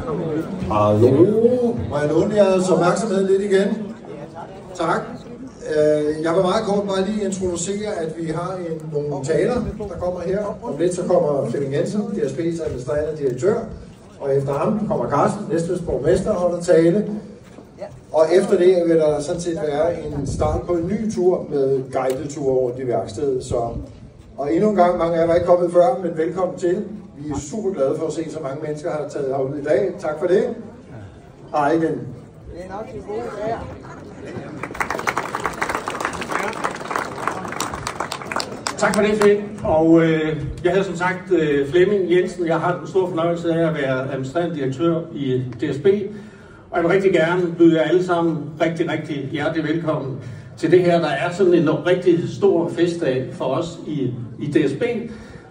Hallo, må jeg låne jeres opmærksomhed lidt igen? Tak. Jeg vil meget kort bare lige introducere, at vi har nogle taler, der kommer her. Om lidt så kommer Flemming Jensen, DSB's administrerende direktør, og efter ham kommer Carsten, Næstveds borgmester, holder tale. Og efter det vil der sådan set være en start på en ny tur med guidetur over i værkstedet. Og endnu en gang, mange af jer var ikke kommet før, men velkommen til. Vi er super glade for at se, så mange mennesker har taget herud i dag. Tak for det. Hej igen. Det er nok en god dag. Tak for det, Finn. Og jeg havde som sagt Flemming Jensen. Jeg har den store fornøjelse af at være administrerende direktør i DSB. Og jeg vil rigtig gerne byde jer alle sammen rigtig hjertelig velkommen til det her, der er sådan en rigtig stor festdag for os i DSB,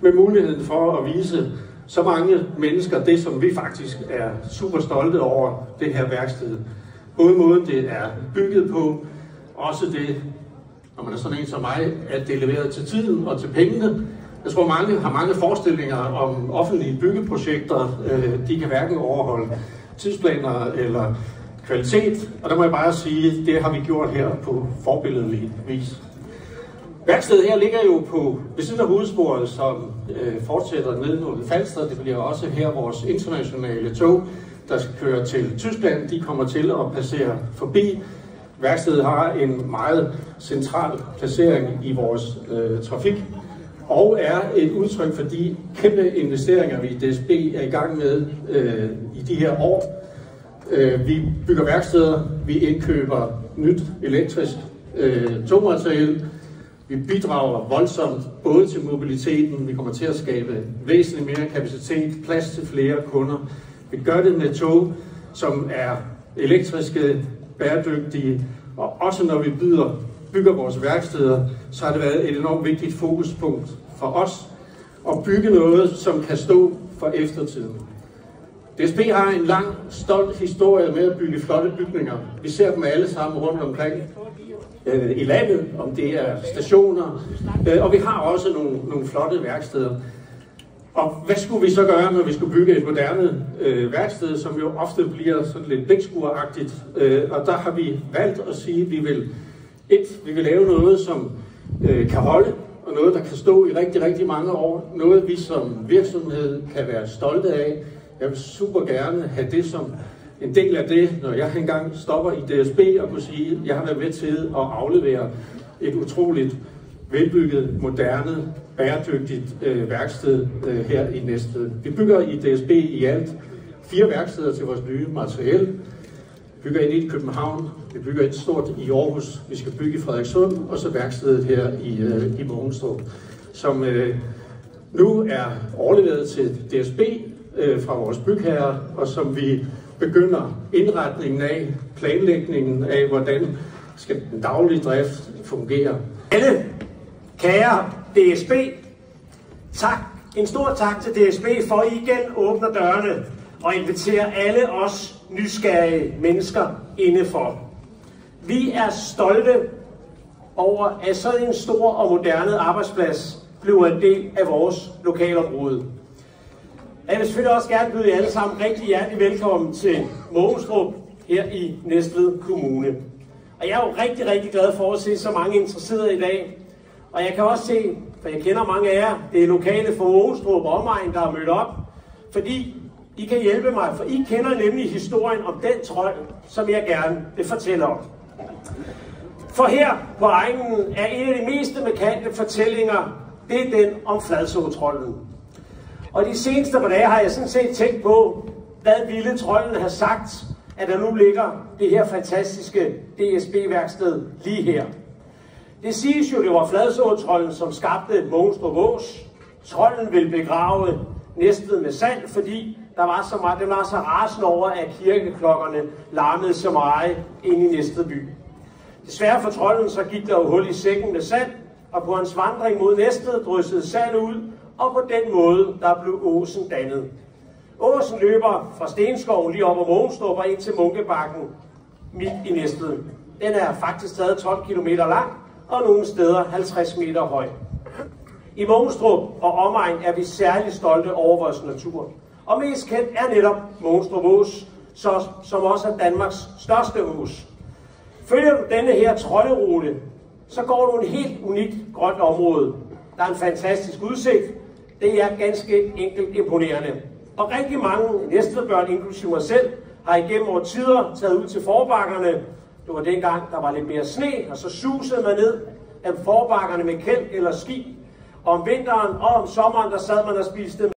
med muligheden for at vise så mange mennesker det, som vi faktisk er super stolte over det her værksted. Både måden det er bygget på, også det, når man er sådan en som mig, at det er leveret til tiden og til pengene. Jeg tror, mange har mange forestillinger om offentlige byggeprojekter. De kan hverken overholde tidsplaner eller kvalitet, og der må jeg bare sige, det har vi gjort her på forbilledlig vis. Værkstedet her ligger jo ved siden af hovedsporet, som fortsætter ned mod Falster. Det bliver også her vores internationale tog, der skal køre til Tyskland. De kommer til at passere forbi. Værkstedet har en meget central placering i vores trafik, og er et udtryk for de kæmpe investeringer, vi i DSB er i gang med i de her år. Vi bygger værksteder, vi indkøber nyt elektrisk togmateriale, vi bidrager voldsomt både til mobiliteten, vi kommer til at skabe væsentligt mere kapacitet, plads til flere kunder. Vi gør det med tog, som er elektriske, bæredygtige, og også når vi bygger vores værksteder, så har det været et enormt vigtigt fokuspunkt for os at bygge noget, som kan stå for eftertiden. DSB har en lang, stolt historie med at bygge flotte bygninger. Vi ser dem alle sammen rundt omkring i landet, om det er stationer, og vi har også nogle flotte værksteder. Og hvad skulle vi så gøre, når vi skulle bygge et moderne værksted, som jo ofte bliver sådan lidt blækskueragtigt? Og der har vi valgt at sige, at vi vil lave noget, som kan holde, og noget, der kan stå i rigtig mange år. Noget, vi som virksomhed kan være stolte af. Jeg vil super gerne have det som en del af det, når jeg engang stopper i DSB og kunne sige, at jeg har været med til at aflevere et utroligt velbygget, moderne, bæredygtigt værksted her i Næstved. Vi bygger i DSB i alt 4 værksteder til vores nye materiel. Vi bygger et i København, vi bygger et stort i Aarhus, vi skal bygge i Frederikssund, og så værkstedet her i Mogenstrup, som nu er overleveret til DSB fra vores bygherrer, og som vi begynder indretningen af, planlægningen af, hvordan skal den daglige drift fungere. Alle kære DSB, tak. En stor tak til DSB for, at I igen åbner dørene og inviterer alle os nysgerrige mennesker indenfor. Vi er stolte over, at sådan en stor og moderne arbejdsplads bliver en del af vores lokalområde. Jeg vil selvfølgelig også gerne byde jer alle sammen rigtig hjertelig velkommen til Mogenstrup her i Næstved Kommune. Og jeg er jo rigtig glad for at se så mange interesserede i dag. Og jeg kan også se, for jeg kender mange af jer, det er lokale for Mogenstrup og omegn, der er mødt op, fordi I kan hjælpe mig, for I kender nemlig historien om den trold, som jeg gerne vil fortælle om. For her på egnen er en af de mest markante fortællinger, det er den om Fladsåtrolden. Og de seneste par dage har jeg sådan set tænkt på, hvad ville trolden have sagt, at der nu ligger det her fantastiske DSB-værksted lige her. Det siges jo, det var Fladsåtrolden, som skabte Mogenstrup Ås. Trolden ville begrave Næstved med sand, fordi den var så rasende over, at kirkeklokkerne larmede så meget ind i Næstved by. Desværre for trolden så gik der jo hul i sækken med sand, og på hans vandring mod Næstved dryssede sand ud, og på den måde der blev åsen dannet. Åsen løber fra Stenskoven lige op ad Mogenstrup og ind til Munkebakken midt i Næstved. Den er faktisk stadig 12 km lang og nogle steder 50 meter høj. I Mogenstrup og omegn er vi særligt stolte over vores natur. Og mest kendt er netop Monstrup Ås, som også er Danmarks største ås. Følger du denne her trolderute, så går du en helt unikt grønt område. Der er en fantastisk udsigt. Det er ganske enkelt imponerende. Og rigtig mange næstvedbørn, inklusive mig selv, har igennem årtider taget ud til forbakkerne. Det var dengang, der var lidt mere sne, og så susede man ned af forbakkerne med kælk eller ski. Om vinteren og om sommeren, der sad man og spiste